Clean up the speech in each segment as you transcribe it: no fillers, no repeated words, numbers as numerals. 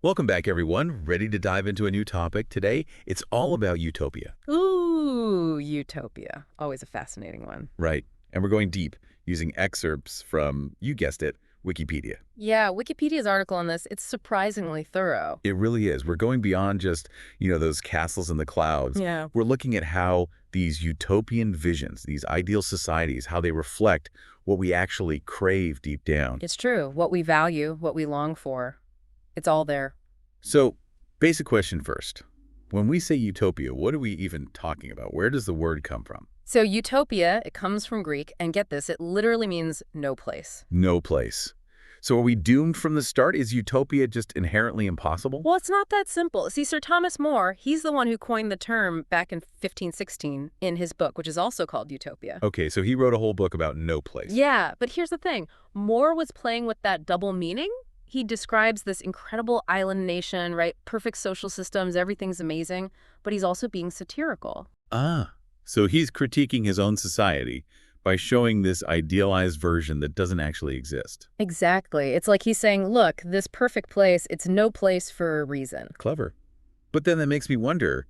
Welcome back, everyone. Ready to dive into a new topic? Today, it's all about utopia. Ooh, Utopia. Always a fascinating one. Right. And we're going deep using excerpts from, you guessed it, Wikipedia. Yeah, Wikipedia's article on this, it's surprisingly thorough. It really is. We're going beyond just, those castles in the clouds. Yeah. We're looking at how these utopian visions, these ideal societies, how they reflect what we actually crave deep down. It's true. What we value, what we long for, it's all there. So, basic question first. When we say utopia, what are we even talking about? Where does the word come from? So Utopia, it comes from Greek, and get this, it literally means no place. No place. So are we doomed from the start? Is utopia just inherently impossible? Well, it's not that simple. See, Sir Thomas More, he's the one who coined the term back in 1516 in his book, which is also called Utopia. Okay, so he wrote a whole book about no place. Yeah, but here's the thing. More was playing with that double meaning. He describes this incredible island nation, right? Perfect social systems, everything's amazing, but he's also being satirical. Ah, so he's critiquing his own society by showing this idealized version that doesn't actually exist. Exactly. It's like he's saying, look, this perfect place, it's no place for a reason. Clever. But then that makes me wonder,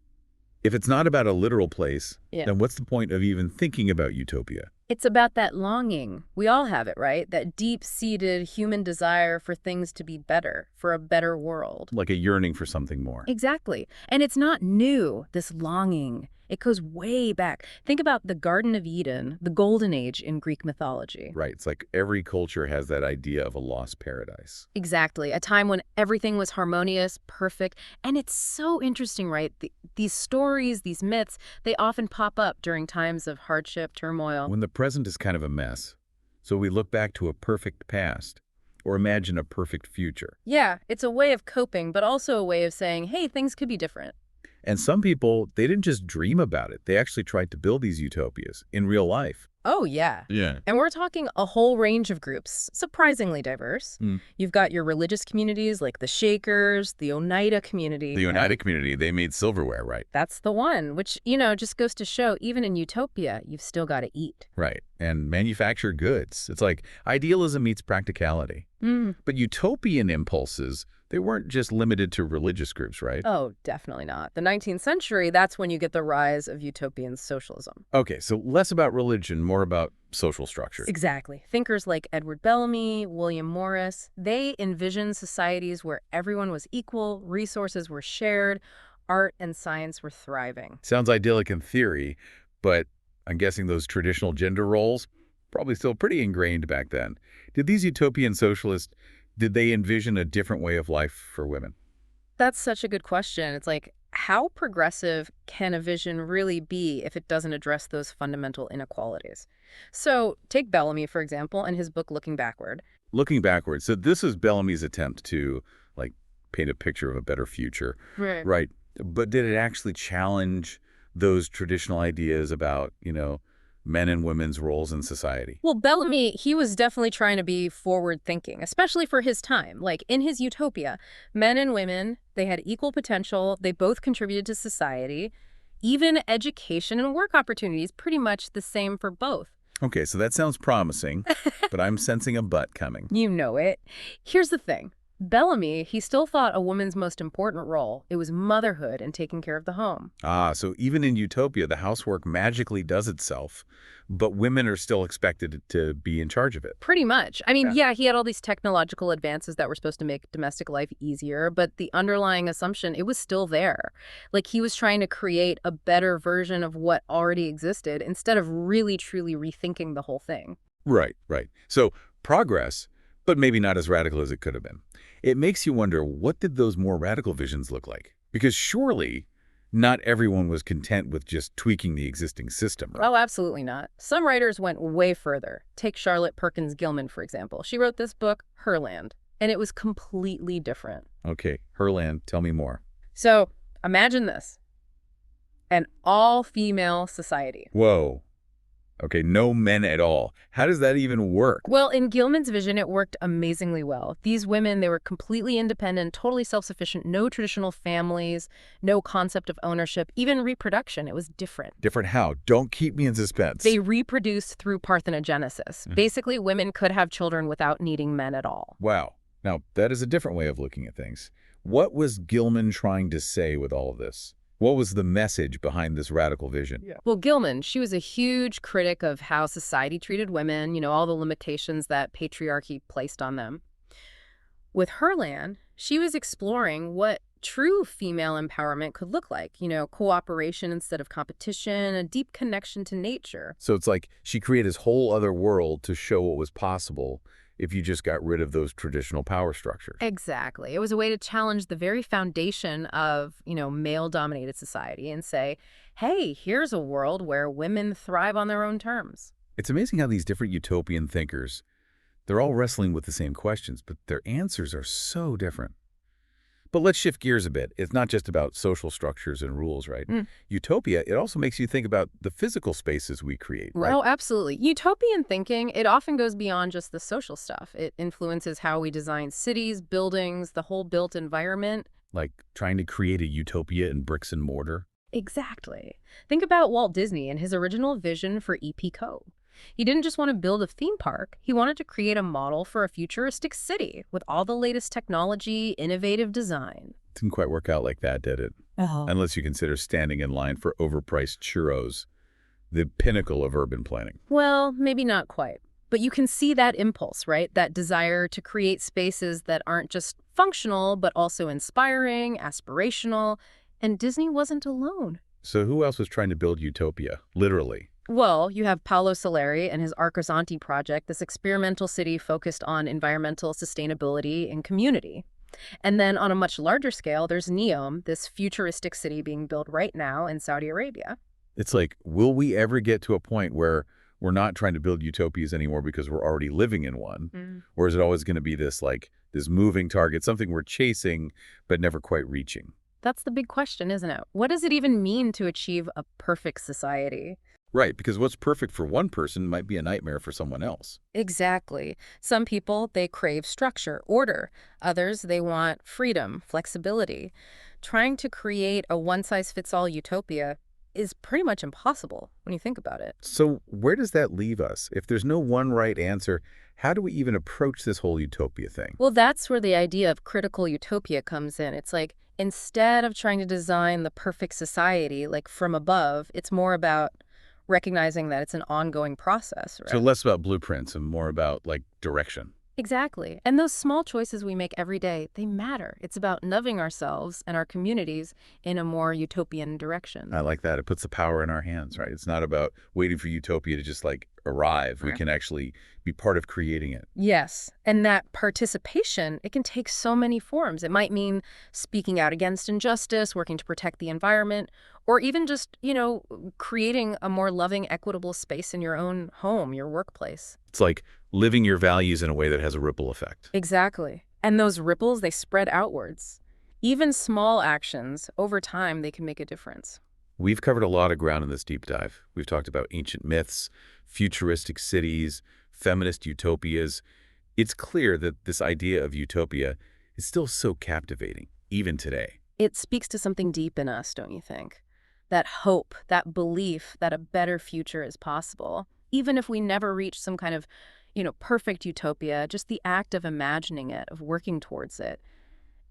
if it's not about a literal place, Yeah. then what's the point of even thinking about utopia? It's about that longing. We all have it, right? That deep-seated human desire for things to be better, for a better world. Like a yearning for something more. Exactly. And it's not new, this longing. It goes way back. Think about the Garden of Eden, the Golden Age in Greek mythology. Right, it's like every culture has that idea of a lost paradise. Exactly. A time when everything was harmonious, perfect. And it's so interesting, right? These stories, these myths, they often pop up during times of hardship, turmoil. When the present is kind of a mess, so we look back to a perfect past or imagine a perfect future. Yeah, it's a way of coping, but also a way of saying, hey, things could be different. And some people, they didn't just dream about it. They actually tried to build these utopias in real life. Oh, yeah. Yeah. And we're talking a whole range of groups, surprisingly diverse. Mm. You've got your religious communities like the Shakers, the Oneida community. The Oneida community, they made silverware, right? That's the one, which, just goes to show, even in Utopia, you've still got to eat. Right. And manufacture goods. It's like idealism meets practicality. Mm. But utopian impulses, they weren't just limited to religious groups, right? Oh, definitely not. The 19th century, that's when you get the rise of utopian socialism. Okay, so less about religion, more about social structure. Exactly. Thinkers like Edward Bellamy, William Morris, they envisioned societies where everyone was equal, resources were shared, art and science were thriving. Sounds idyllic in theory, but I'm guessing those traditional gender roles, probably still pretty ingrained back then. Did these utopian socialists, did they envision a different way of life for women? That's such a good question. It's like, how progressive can a vision really be if it doesn't address those fundamental inequalities? So take Bellamy, for example, and his book Looking Backward. Looking backwards, so this is Bellamy's attempt to, like, paint a picture of a better future. Right. Right. But did it actually challenge those traditional ideas about, men and women's roles in society? Well, Bellamy, he was definitely trying to be forward-thinking, especially for his time. Like, in his Utopia, men and women, they had equal potential, they both contributed to society. Even education and work opportunities, pretty much the same for both. Okay, so that sounds promising, but I'm sensing a but coming. You know it. Here's the thing. Bellamy, he still thought a woman's most important role, it was motherhood and taking care of the home. Ah, so even in Utopia, the housework magically does itself, but women are still expected to be in charge of it. Pretty much. I mean, Yeah. yeah, he had all these technological advances that were supposed to make domestic life easier, but the underlying assumption, it was still there. Like, he was trying to create a better version of what already existed instead of really, truly rethinking the whole thing. Right, right. So progress, but maybe not as radical as it could have been. It makes you wonder, what did those more radical visions look like? Because surely not everyone was content with just tweaking the existing system, right? Oh, absolutely not. Some writers went way further. Take Charlotte Perkins Gilman, for example. She wrote this book, Herland, and it was completely different. Okay, Herland, tell me more. So imagine this, an all-female society. Whoa. Okay, no men at all. How does that even work? Well, in Gilman's vision, it worked amazingly well. These women, they were completely independent, totally self-sufficient, no traditional families, no concept of ownership, even reproduction. It was different. Different how? Don't keep me in suspense. They reproduced through parthenogenesis. Mhm. Basically, women could have children without needing men at all. Wow. Now, that is a different way of looking at things. What was Gilman trying to say with all of this? What was the message behind this radical vision? Yeah. Well, Gilman, she was a huge critic of how society treated women, all the limitations that patriarchy placed on them. With Herland, she was exploring what true female empowerment could look like, cooperation instead of competition, a deep connection to nature. So it's like she created this whole other world to show what was possible if you just got rid of those traditional power structures. Exactly. It was a way to challenge the very foundation of, male-dominated society and say, hey, here's a world where women thrive on their own terms. It's amazing how these different utopian thinkers, they're all wrestling with the same questions, but their answers are so different. But let's shift gears a bit. It's not just about social structures and rules, right? Utopia, it also makes you think about the physical spaces we create, right? Oh, absolutely. Utopian thinking, it often goes beyond just the social stuff. It influences how we design cities, buildings, the whole built environment. Like trying to create a utopia in bricks and mortar. Exactly. Think about Walt Disney and his original vision for EP Co. He didn't just want to build a theme park. He wanted to create a model for a futuristic city with all the latest technology, innovative design. Didn't quite work out like that, did it? Oh. Unless you consider standing in line for overpriced churros the pinnacle of urban planning. Well, maybe not quite. But you can see that impulse, right? That desire to create spaces that aren't just functional, but also inspiring, aspirational. And Disney wasn't alone. So who else was trying to build utopia, literally? Well, you have Paolo Soleri and his Arcosanti project, this experimental city focused on environmental sustainability and community. And then on a much larger scale, there's Neom, this futuristic city being built right now in Saudi Arabia. It's like, will we ever get to a point where we're not trying to build utopias anymore because we're already living in one? Or is it always going to be this moving target, something we're chasing but never quite reaching? That's the big question, isn't it? What does it even mean to achieve a perfect society? Right, because what's perfect for one person might be a nightmare for someone else. Exactly. Some people, they crave structure, order. Others, they want freedom, flexibility. Trying to create a one-size-fits-all utopia is pretty much impossible when you think about it. So where does that leave us? If there's no one right answer, how do we even approach this whole utopia thing? Well, that's where the idea of critical utopia comes in. It's like, instead of trying to design the perfect society, from above, it's more about recognizing that it's an ongoing process, right? So less about blueprints and more about, direction. Exactly. And those small choices we make every day, they matter. It's about nudging ourselves and our communities in a more utopian direction. I like that. It puts the power in our hands, right? It's not about waiting for utopia to just, arrive. We can actually be part of creating it. Yes. And that participation, it can take so many forms. It might mean speaking out against injustice, working to protect the environment, or even just, creating a more loving, equitable space in your own home, your workplace. It's like living your values in a way that has a ripple effect. Exactly. And those ripples, they spread outwards. Even small actions, over time, they can make a difference. We've covered a lot of ground in this deep dive. We've talked about ancient myths, futuristic cities, feminist utopias. It's clear that this idea of utopia is still so captivating, even today. It speaks to something deep in us, don't you think? That hope, that belief that a better future is possible. Even if we never reach some kind of, perfect utopia, just the act of imagining it, of working towards it,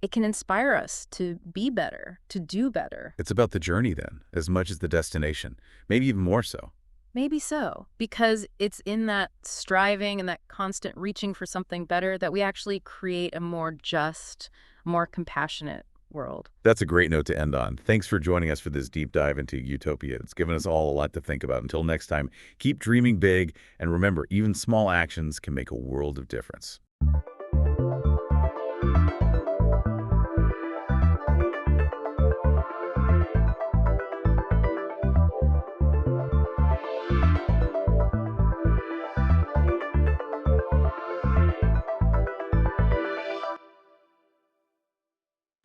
it can inspire us to be better, to do better. It's about the journey then, as much as the destination, maybe even more so. Maybe so, because it's in that striving and that constant reaching for something better that we actually create a more just, more compassionate world. That's a great note to end on. Thanks for joining us for this deep dive into Utopia. It's given us all a lot to think about. Until next time, keep dreaming big, and remember, even small actions can make a world of difference.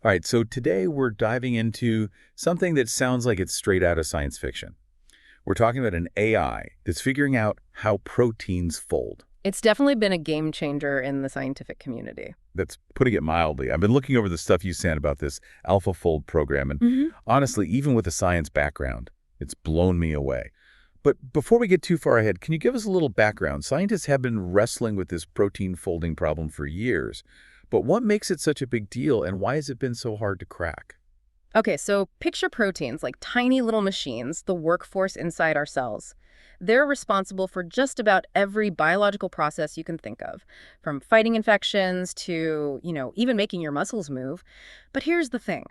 All right, so today we're diving into something that sounds like it's straight out of science fiction. We're talking about an AI that's figuring out how proteins fold. It's definitely been a game changer in the scientific community. That's putting it mildly. I've been looking over the stuff you sent about this AlphaFold program, and honestly, even with a science background, it's blown me away. But before we get too far ahead, can you give us a little background? Scientists have been wrestling with this protein folding problem for years, But what makes it such a big deal, and why has it been so hard to crack? Okay, so picture proteins like tiny little machines, the workforce inside our cells. They're responsible for just about every biological process you can think of, from fighting infections to, even making your muscles move. But here's the thing.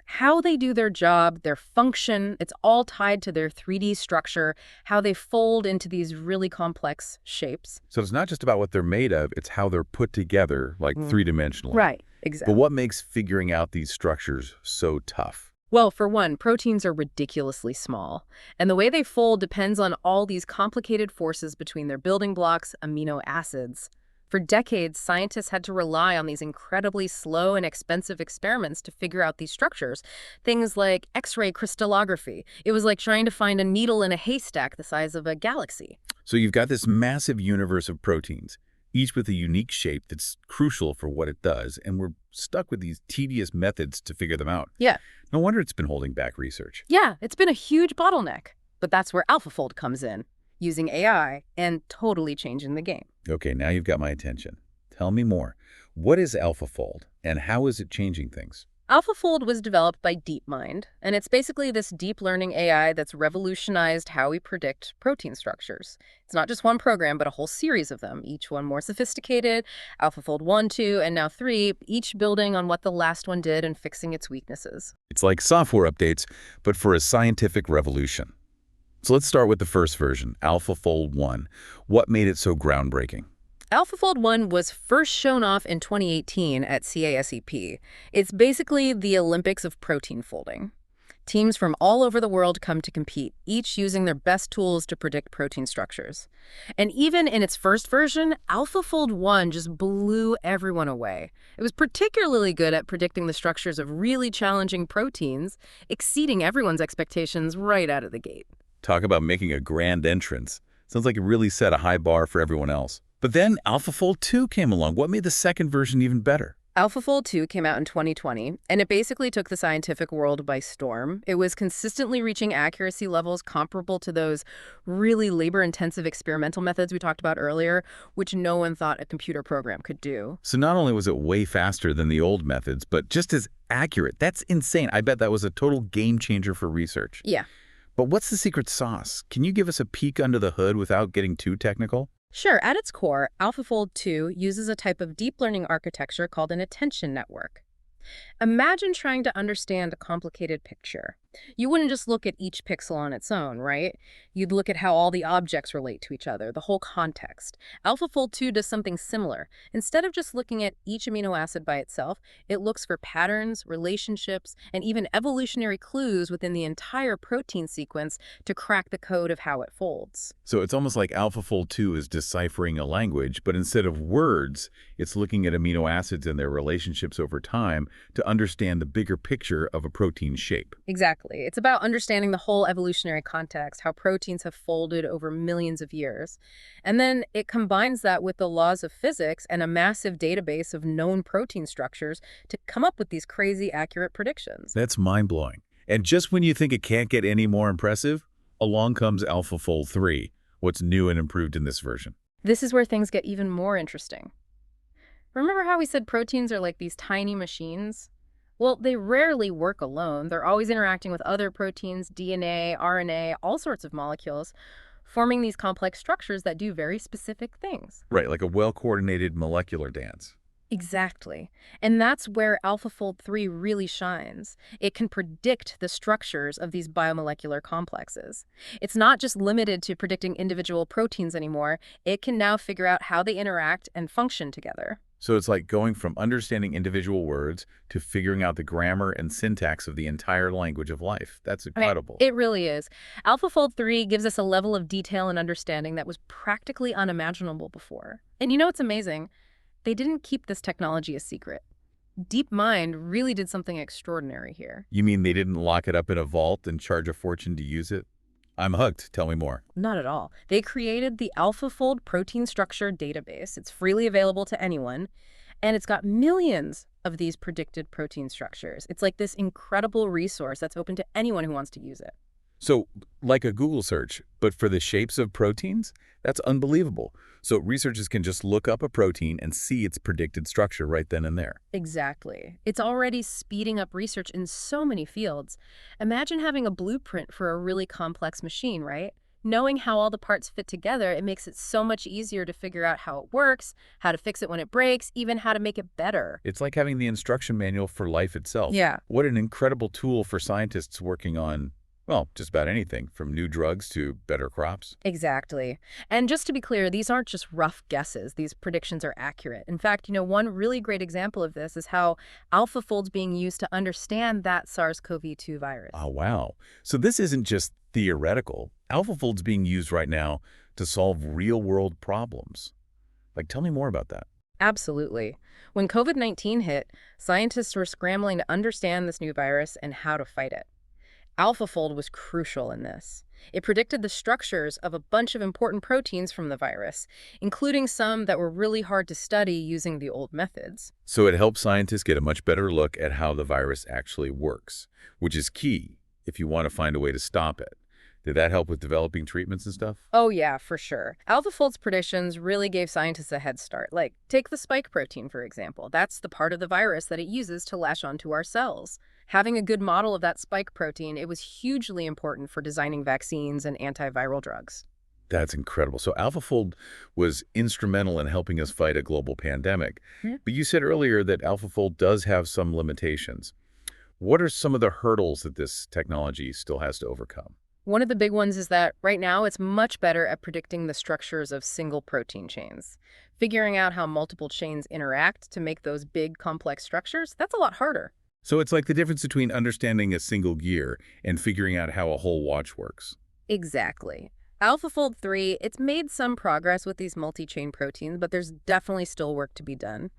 How they do their job, their function, it's all tied to their 3D structure, how they fold into these really complex shapes. So it's not just about what they're made of, it's how they're put together, like three-dimensionally. Right, But exactly. what makes figuring out these structures so tough? Well, for one, proteins are ridiculously small, and the way they fold depends on all these complicated forces between their building blocks, amino acids. For decades, scientists had to rely on these incredibly slow and expensive experiments to figure out these structures. Things like X-ray crystallography. It was like trying to find a needle in a haystack the size of a galaxy. So you've got this massive universe of proteins, each with a unique shape that's crucial for what it does, and we're stuck with these tedious methods to figure them out. Yeah. No wonder it's been holding back research. Yeah, it's been a huge bottleneck. But that's where AlphaFold comes in, using AI and totally changing the game. Okay, now you've got my attention. Tell me more. What is AlphaFold, and how is it changing things? AlphaFold was developed by DeepMind, and it's basically this deep learning AI that's revolutionized how we predict protein structures. It's not just one program, but a whole series of them, each one more sophisticated, AlphaFold 1, 2, and now 3, each building on what the last one did and fixing its weaknesses. It's like software updates, but for a scientific revolution. So let's start with the first version, AlphaFold 1. What made it so groundbreaking? AlphaFold 1 was first shown off in 2018 at CASEP. It's basically the Olympics of protein folding. Teams from all over the world come to compete, each using their best tools to predict protein structures. And even in its first version, AlphaFold 1 just blew everyone away. It was particularly good at predicting the structures of really challenging proteins, exceeding everyone's expectations right out of the gate. Talk about making a grand entrance. Sounds like it really set a high bar for everyone else. But then AlphaFold 2 came along. What made the second version even better? AlphaFold 2 came out in 2020, and it basically took the scientific world by storm. It was consistently reaching accuracy levels comparable to those really labor-intensive experimental methods we talked about earlier, which no one thought a computer program could do. So not only was it way faster than the old methods, but just as accurate. That's insane. I bet that was a total game changer for research. Yeah. But what's the secret sauce? Can you give us a peek under the hood without getting too technical? Sure, at its core, AlphaFold 2 uses a type of deep learning architecture called an attention network. Imagine trying to understand a complicated picture. You wouldn't just look at each pixel on its own, right? You'd look at how all the objects relate to each other, the whole context. AlphaFold 2 does something similar. Instead of just looking at each amino acid by itself, it looks for patterns, relationships, and even evolutionary clues within the entire protein sequence to crack the code of how it folds. So it's almost like AlphaFold 2 is deciphering a language, but instead of words, it's looking at amino acids and their relationships over time to understand the bigger picture of a protein shape. Exactly. It's about understanding the whole evolutionary context, how proteins have folded over millions of years. And then it combines that with the laws of physics and a massive database of known protein structures to come up with these crazy accurate predictions. That's mind-blowing. And just when you think it can't get any more impressive, along comes AlphaFold 3. What's new and improved in this version? This is where things get even more interesting. Remember how we said proteins are like these tiny machines? Well, they rarely work alone. They're always interacting with other proteins, DNA, RNA, all sorts of molecules, forming these complex structures that do very specific things. Right, like a well-coordinated molecular dance. Exactly. And that's where AlphaFold 3 really shines. It can predict the structures of these biomolecular complexes. It's not just limited to predicting individual proteins anymore. It can now figure out how they interact and function together. So it's like going from understanding individual words to figuring out the grammar and syntax of the entire language of life. That's incredible. It really is. AlphaFold 3 gives us a level of detail and understanding that was practically unimaginable before. And you know what's amazing? They didn't keep this technology a secret. DeepMind really did something extraordinary here. You mean they didn't lock it up in a vault and charge a fortune to use it? I'm hooked. Tell me more. Not at all. They created the AlphaFold protein structure database. It's freely available to anyone, and it's got millions of these predicted protein structures. It's like this incredible resource that's open to anyone who wants to use it. So, like a Google search, but for the shapes of proteins? That's unbelievable. So researchers can just look up a protein and see its predicted structure right then and there. Exactly. It's already speeding up research in so many fields. Imagine having a blueprint for a really complex machine, right? Knowing how all the parts fit together, it makes it so much easier to figure out how it works, how to fix it when it breaks, even how to make it better. It's like having the instruction manual for life itself. Yeah. What an incredible tool for scientists working on, well, just about anything, from new drugs to better crops. Exactly. And just to be clear, these aren't just rough guesses. These predictions are accurate. In fact, one really great example of this is how AlphaFold's being used to understand that SARS-CoV-2 virus. Oh, wow. So this isn't just theoretical. AlphaFold's being used right now to solve real-world problems. Like, tell me more about that. Absolutely. When COVID-19 hit, scientists were scrambling to understand this new virus and how to fight it. AlphaFold was crucial in this. It predicted the structures of a bunch of important proteins from the virus, including some that were really hard to study using the old methods. So it helps scientists get a much better look at how the virus actually works, which is key if you want to find a way to stop it. Did that help with developing treatments and stuff? Oh yeah, for sure. AlphaFold's predictions really gave scientists a head start. Like, take the spike protein, for example. That's the part of the virus that it uses to latch onto our cells. Having a good model of that spike protein, it was hugely important for designing vaccines and antiviral drugs. That's incredible. So AlphaFold was instrumental in helping us fight a global pandemic. Yeah. But you said earlier that AlphaFold does have some limitations. What are some of the hurdles that this technology still has to overcome? One of the big ones is that right now it's much better at predicting the structures of single protein chains. Figuring out how multiple chains interact to make those big, complex structures, that's a lot harder. So it's like the difference between understanding a single gear and figuring out how a whole watch works. Exactly. AlphaFold 3, it's made some progress with these multi-chain proteins, but there's definitely still work to be done.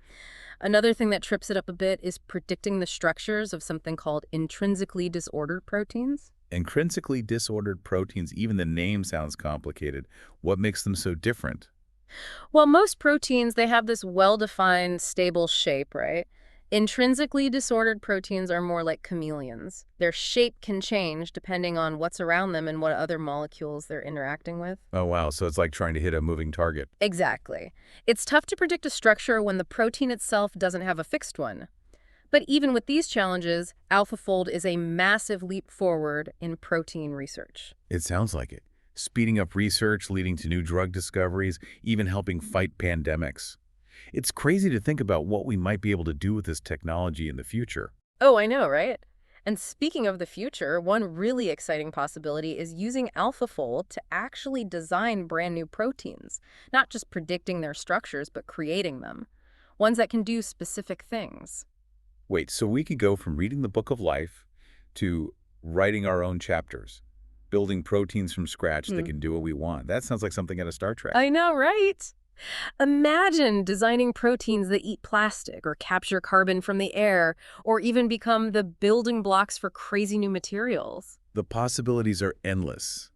Another thing that trips it up a bit is predicting the structures of something called intrinsically disordered proteins. Intrinsically disordered proteins, even the name sounds complicated. What makes them so different? Well, most proteins, they have this well-defined, stable shape, right? Intrinsically disordered proteins are more like chameleons. Their shape can change depending on what's around them and what other molecules they're interacting with. Oh, wow. So it's like trying to hit a moving target. Exactly. It's tough to predict a structure when the protein itself doesn't have a fixed one. But even with these challenges, AlphaFold is a massive leap forward in protein research. It sounds like it. Speeding up research, leading to new drug discoveries, even helping fight pandemics. It's crazy to think about what we might be able to do with this technology in the future. Oh, I know, right? And speaking of the future, one really exciting possibility is using AlphaFold to actually design brand new proteins, not just predicting their structures, but creating them. Ones that can do specific things. Wait, so we could go from reading the book of life to writing our own chapters, building proteins from scratch that can do what we want. That sounds like something out of Star Trek. I know, right? Imagine designing proteins that eat plastic or capture carbon from the air or even become the building blocks for crazy new materials. The possibilities are endless.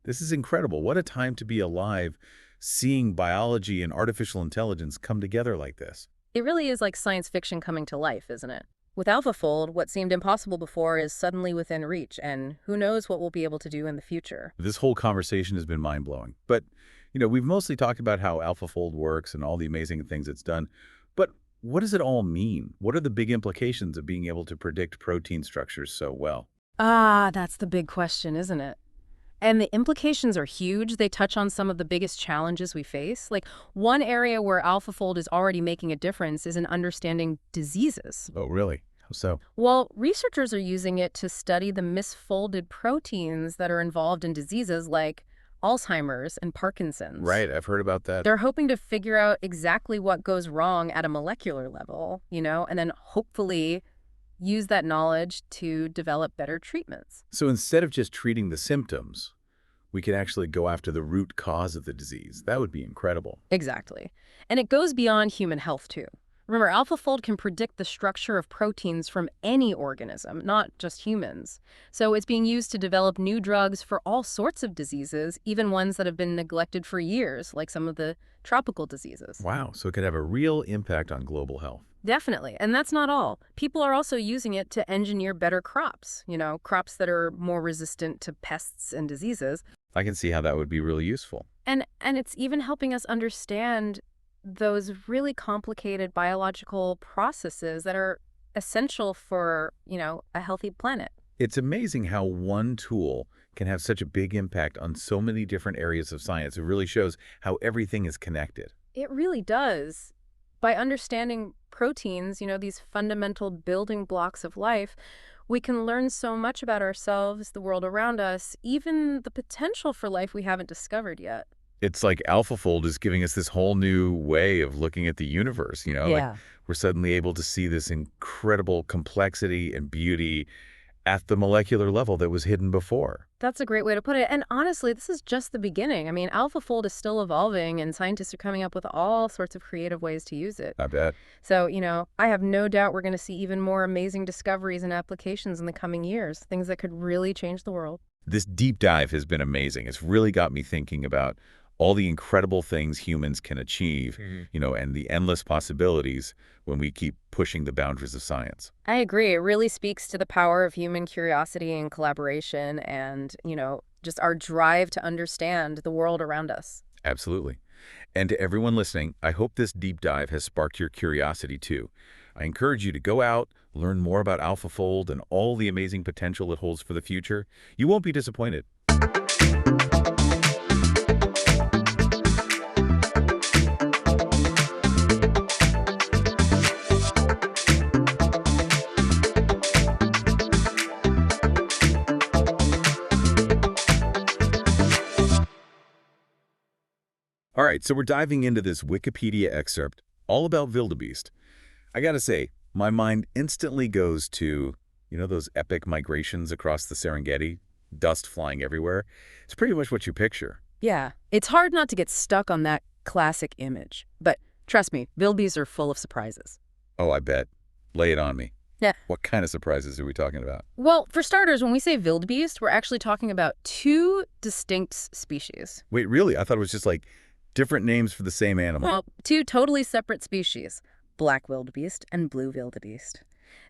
This is incredible. What a time to be alive, seeing biology and artificial intelligence come together like this. It really is like science fiction coming to life, isn't it? With AlphaFold, what seemed impossible before is suddenly within reach, and who knows what we'll be able to do in the future. This whole conversation has been mind-blowing. But, we've mostly talked about how AlphaFold works and all the amazing things it's done. But what does it all mean? What are the big implications of being able to predict protein structures so well? Ah, that's the big question, isn't it? And the implications are huge. They touch on some of the biggest challenges we face. Like, one area where AlphaFold is already making a difference is in understanding diseases. Oh, really? How so? Well, researchers are using it to study the misfolded proteins that are involved in diseases like Alzheimer's and Parkinson's. Right, I've heard about that. They're hoping to figure out exactly what goes wrong at a molecular level, and then hopefully use that knowledge to develop better treatments. So instead of just treating the symptoms, we can actually go after the root cause of the disease. That would be incredible. Exactly. And it goes beyond human health, too. Remember, AlphaFold can predict the structure of proteins from any organism, not just humans. So it's being used to develop new drugs for all sorts of diseases, even ones that have been neglected for years, like some of the tropical diseases. Wow, so it could have a real impact on global health. Definitely. And that's not all. People are also using it to engineer better crops, crops that are more resistant to pests and diseases. I can see how that would be really useful. And it's even helping us understand those really complicated biological processes that are essential for, a healthy planet. It's amazing how one tool can have such a big impact on so many different areas of science. It really shows how everything is connected. It really does. By understanding proteins, these fundamental building blocks of life, we can learn so much about ourselves, the world around us, even the potential for life we haven't discovered yet. It's like AlphaFold is giving us this whole new way of looking at the universe, Like Yeah. we're suddenly able to see this incredible complexity and beauty at the molecular level that was hidden before. That's a great way to put it. And honestly, this is just the beginning. I mean, AlphaFold is still evolving, and scientists are coming up with all sorts of creative ways to use it. I bet. So, I have no doubt we're going to see even more amazing discoveries and applications in the coming years, things that could really change the world. This deep dive has been amazing. It's really got me thinking about all the incredible things humans can achieve, and the endless possibilities when we keep pushing the boundaries of science. I agree. It really speaks to the power of human curiosity and collaboration and, just our drive to understand the world around us. Absolutely. And to everyone listening, I hope this deep dive has sparked your curiosity too. I encourage you to go out, learn more about AlphaFold and all the amazing potential it holds for the future. You won't be disappointed. All right, so we're diving into this Wikipedia excerpt all about wildebeest. I gotta say, my mind instantly goes to, those epic migrations across the Serengeti, dust flying everywhere. It's pretty much what you picture. Yeah, it's hard not to get stuck on that classic image. But trust me, wildebeests are full of surprises. Oh, I bet. Lay it on me. Yeah. What kind of surprises are we talking about? Well, for starters, when we say wildebeest, we're actually talking about two distinct species. Wait, really? I thought it was just like different names for the same animal. Well, two totally separate species, black wildebeest and blue wildebeest.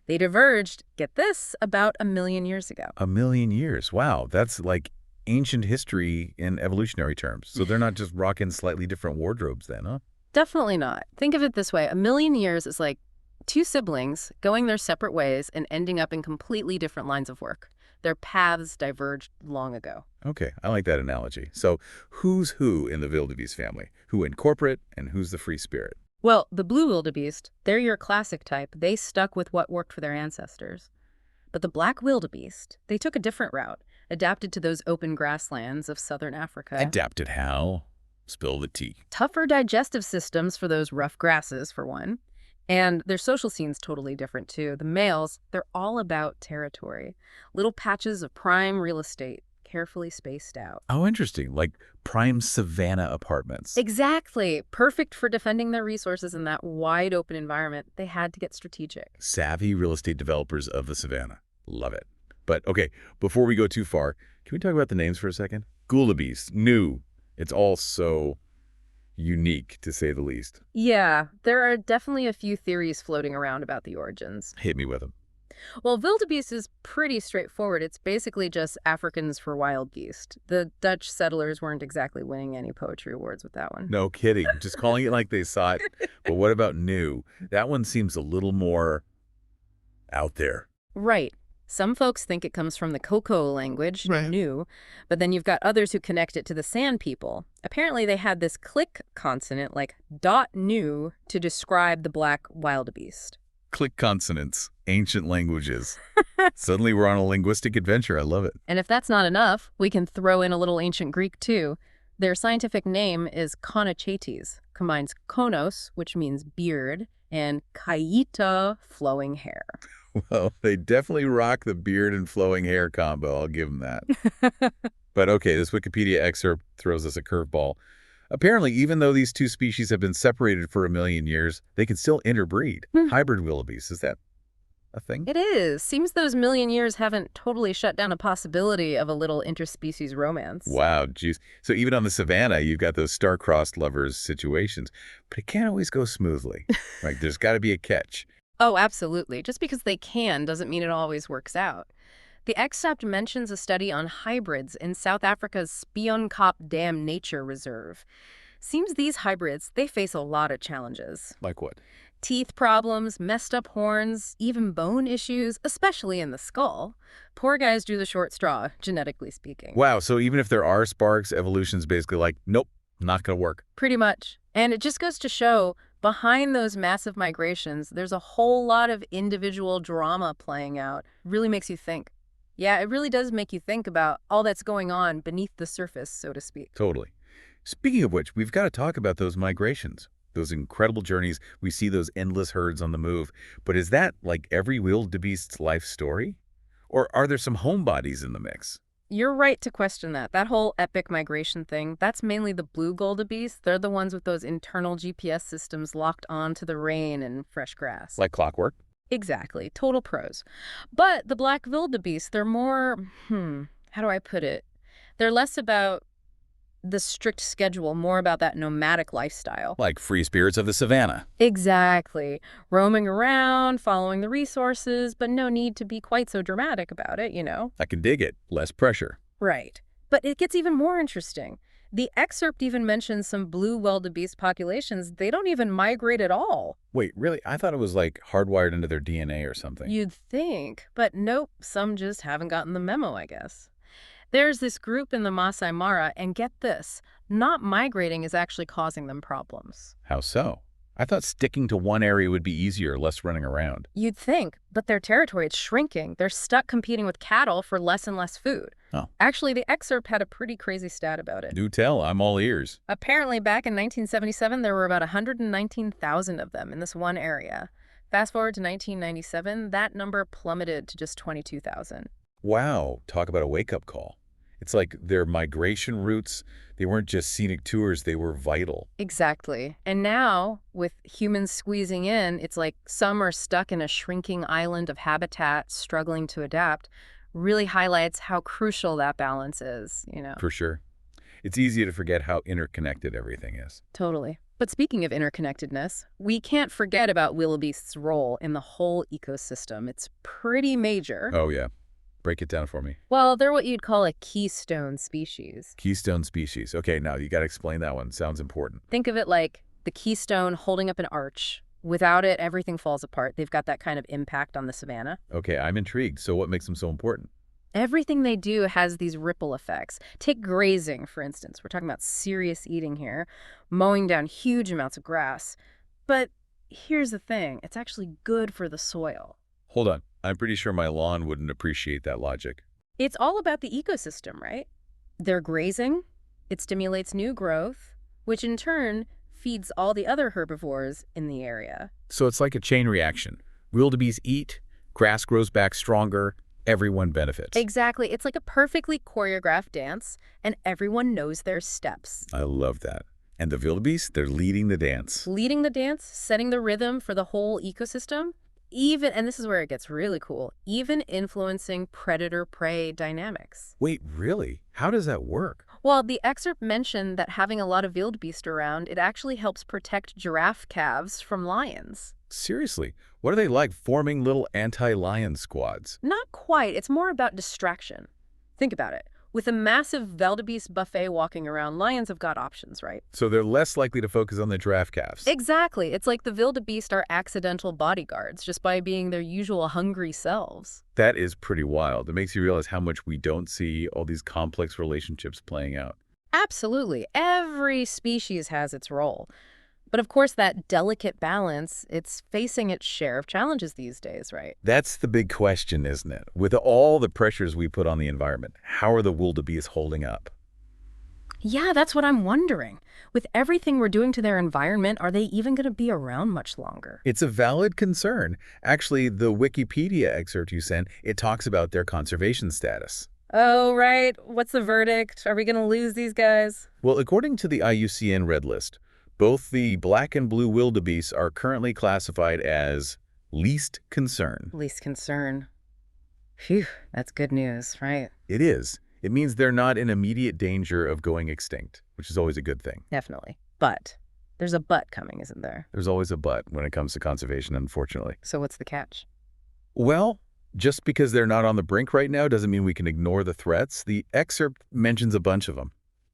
They diverged, get this, about 1 million years ago. 1 million years. Wow, that's like ancient history in evolutionary terms. So they're not just rocking slightly different wardrobes then, huh? Definitely not. Think of it this way. 1 million years is like two siblings going their separate ways and ending up in completely different lines of work. Their paths diverged long ago. Okay, I like that analogy. So who's who in the wildebeest family? Who in corporate and who's the free spirit? Well, the blue wildebeest, they're your classic type. They stuck with what worked for their ancestors. But the black wildebeest, they took a different route, adapted to those open grasslands of southern Africa. Adapted how? Spill the tea. Tougher digestive systems for those rough grasses, for one. And their social scene's totally different, too. The males, they're all about territory. Little patches of prime real estate, carefully spaced out. Oh, interesting. Like prime savanna apartments. Exactly. Perfect for defending their resources in that wide open environment. They had to get strategic. Savvy real estate developers of the savannah. Love it. But okay, before we go too far, can we talk about the names for a second? Wildebeest, new. It's all so unique, to say the least. Yeah, there are definitely a few theories floating around about the origins. Hit me with them. Well, wildebeest is pretty straightforward. It's basically just Africans for wild geese. The Dutch settlers weren't exactly winning any poetry awards with that one. No kidding. Just calling it like they saw it. But what about new? That one seems a little more out there. Right. Some folks think it comes from the Cocoa language, Right. Nu, but then you've got others who connect it to the Sand people. Apparently they had this click consonant like .nu to describe the black wildebeest. Click consonants, ancient languages. Suddenly we're on a linguistic adventure. I love it. And if that's not enough, we can throw in a little ancient Greek too. Their scientific name is Conochates, combines konos, which means beard, and kaita, flowing hair. Well, they definitely rock the beard and flowing hair combo. I'll give them that. But okay, this Wikipedia excerpt throws us a curveball. Apparently, even though these two species have been separated for 1 million years, they can still interbreed. Hybrid wildebeest, is that a thing? It is. Seems those 1 million years haven't totally shut down a possibility of a little interspecies romance. Wow, geez. So even on the savannah, you've got those star-crossed lovers situations. But it can't always go smoothly. Right? There's got to be a catch. Oh, absolutely. Just because they can doesn't mean it always works out. The excerpt mentions a study on hybrids in South Africa's Spionkop Dam Nature Reserve. Seems these hybrids, they face a lot of challenges. Like what? Teeth problems, messed up horns, even bone issues, especially in the skull. Poor guys drew the short straw, genetically speaking. Wow, so even if there are sparks, evolution's basically like, nope, not going to work. Pretty much. And it just goes to show, behind those massive migrations, there's a whole lot of individual drama playing out. Really makes you think. Yeah, it really does make you think about all that's going on beneath the surface, so to speak. Totally. Speaking of which, we've got to talk about those migrations. Those incredible journeys, we see those endless herds on the move. But is that like every wildebeest's life story? Or are there some homebodies in the mix? You're right to question that. That whole epic migration thing, that's mainly the blue wildebeest. They're the ones with those internal GPS systems locked onto the rain and fresh grass. Like clockwork? Exactly. Total pros. But the black wildebeest, they're more, how do I put it? They're less about the strict schedule, more about that nomadic lifestyle. Like free spirits of the savannah. Exactly. Roaming around, following the resources, but no need to be quite so dramatic about it, you know? I can dig it. Less pressure. Right. But it gets even more interesting. The excerpt even mentions some blue wildebeest populations. They don't even migrate at all. Wait, really? I thought it was like hardwired into their DNA or something. You'd think, but nope, some just haven't gotten the memo, I guess. There's this group in the Masai Mara, and get this, not migrating is actually causing them problems. How so? I thought sticking to one area would be easier, less running around. You'd think, but their territory is shrinking. They're stuck competing with cattle for less and less food. Oh. Actually, the excerpt had a pretty crazy stat about it. Do tell, I'm all ears. Apparently, back in 1977, there were about 119,000 of them in this one area. Fast forward to 1997, that number plummeted to just 22,000. Wow, talk about a wake-up call. It's like their migration routes, they weren't just scenic tours, they were vital. Exactly. And now, with humans squeezing in, it's like some are stuck in a shrinking island of habitat, struggling to adapt. Really highlights how crucial that balance is, you know. For sure. It's easy to forget how interconnected everything is. Totally. But speaking of interconnectedness, we can't forget about wildebeest's role in the whole ecosystem. It's pretty major. Oh, yeah. Break it down for me. Well, they're what you'd call a keystone species. Keystone species. Okay, now you got to explain that one. Sounds important. Think of it like the keystone holding up an arch. Without it, everything falls apart. They've got that kind of impact on the savanna. Okay, I'm intrigued. So what makes them so important? Everything they do has these ripple effects. Take grazing, for instance. We're talking about serious eating here, mowing down huge amounts of grass. But here's the thing. It's actually good for the soil. Hold on. I'm pretty sure my lawn wouldn't appreciate that logic. It's all about the ecosystem, right? They're grazing. It stimulates new growth, which in turn feeds all the other herbivores in the area. So it's like a chain reaction. Wildebeest eat, grass grows back stronger, everyone benefits. Exactly. It's like a perfectly choreographed dance, and everyone knows their steps. I love that. And the wildebeest, they're leading the dance. Leading the dance, setting the rhythm for the whole ecosystem, even, and this is where it gets really cool, even influencing predator-prey dynamics. Wait, really? How does that work? Well, the excerpt mentioned that having a lot of wildebeest around, it actually helps protect giraffe calves from lions. Seriously, what are they like, forming little anti-lion squads? Not quite. It's more about distraction. Think about it. With a massive wildebeest buffet walking around, lions have got options, right? So they're less likely to focus on the giraffe calves. Exactly. It's like the wildebeest are accidental bodyguards just by being their usual hungry selves. That is pretty wild. It makes you realize how much we don't see all these complex relationships playing out. Absolutely. Every species has its role. But of course, that delicate balance, it's facing its share of challenges these days, right? That's the big question, isn't it? With all the pressures we put on the environment, how are the wildebeest holding up? Yeah, that's what I'm wondering. With everything we're doing to their environment, are they even going to be around much longer? It's a valid concern. Actually, the Wikipedia excerpt you sent, it talks about their conservation status. Oh, right. What's the verdict? Are we going to lose these guys? Well, according to the IUCN Red List, both the black and blue wildebeest are currently classified as least concern. Least concern. Phew, that's good news, right? It is. It means they're not in immediate danger of going extinct, which is always a good thing. Definitely. But there's a but coming, isn't there? There's always a but when it comes to conservation, unfortunately. So what's the catch? Well, Just because they're not on the brink right now doesn't mean we can ignore the threats. The excerpt mentions a bunch of them.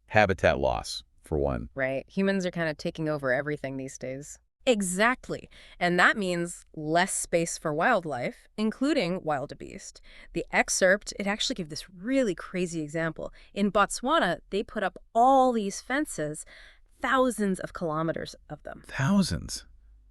Habitat loss, for one. Right. Humans are kind of taking over everything these days. Exactly. And that means less space for wildlife, including wildebeest. The excerpt, it actually gave this really crazy example. In Botswana, they put up all these fences, thousands of kilometers of them. Thousands?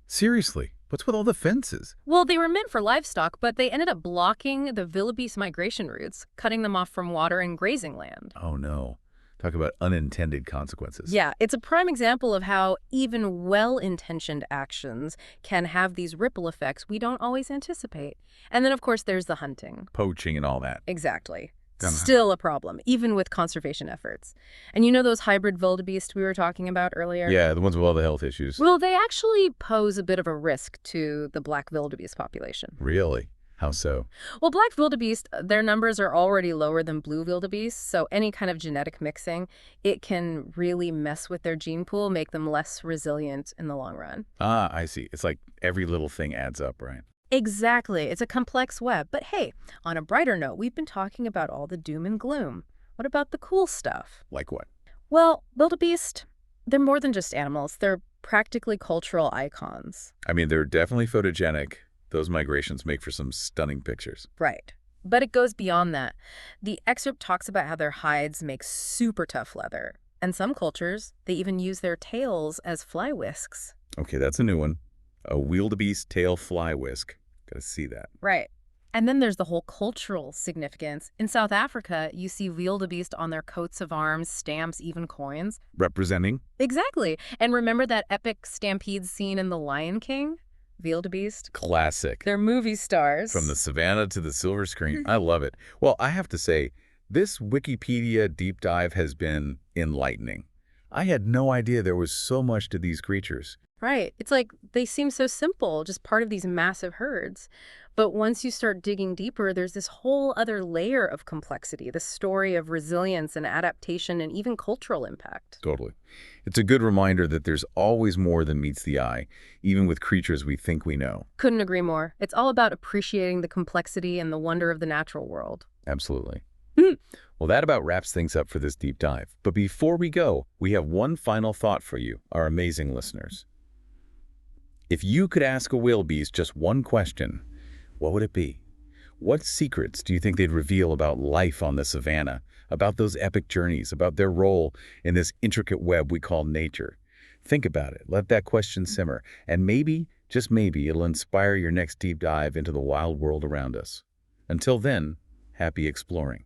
Seriously, what's with all the fences? Well, they were meant for livestock, but they ended up blocking the wildebeest migration routes, cutting them off from water and grazing land. Oh no. Talk about unintended consequences. Yeah, it's a prime example of how even well-intentioned actions can have these ripple effects we don't always anticipate. And then, of course, there's the hunting. Poaching and all that. Exactly. Gonna- Still a problem, even with conservation efforts. And you know those hybrid wildebeest we were talking about earlier? Yeah, the ones with all the health issues. Well, they actually pose a bit of a risk to the black wildebeest population. Really? How so? Well, black wildebeest, their numbers are already lower than blue wildebeest, so any kind of genetic mixing, it can really mess with their gene pool, make them less resilient in the long run. Ah, I see. It's like every little thing adds up, right? Exactly. It's a complex web. But hey, on a brighter note, we've been talking about all the doom and gloom. What about the cool stuff? Like what? Well, wildebeest, they're more than just animals. They're practically cultural icons. I mean, they're definitely photogenic. Those migrations make for some stunning pictures. Right. But it goes beyond that. The excerpt talks about how their hides make super tough leather. And some cultures, they even use their tails as fly whisks. Okay, that's a new one. A wildebeest tail fly whisk. Gotta see that. Right. And then there's the whole cultural significance. In South Africa, you see wildebeest on their coats of arms, stamps, even coins. Representing? Exactly. And remember that epic stampede scene in The Lion King? Wildebeest. Classic. They're movie stars. From the savannah to the silver screen. I love it. Well, I have to say, this Wikipedia deep dive has been enlightening. I had no idea there was so much to these creatures. Right. It's like they seem so simple, just part of these massive herds. But once you start digging deeper, there's this whole other layer of complexity, the story of resilience and adaptation and even cultural impact. Totally. It's a good reminder that there's always more than meets the eye, even with creatures we think we know. Couldn't agree more. It's all about appreciating the complexity and the wonder of the natural world. Absolutely. Well, that about wraps things up for this deep dive. But before we go, we have one final thought for you, our amazing listeners. If you could ask a wildebeest just one question, what would it be? What secrets do you think they'd reveal about life on the savannah, about those epic journeys, about their role in this intricate web we call nature? Think about it. Let that question simmer. And maybe, just maybe, it'll inspire your next deep dive into the wild world around us. Until then, happy exploring.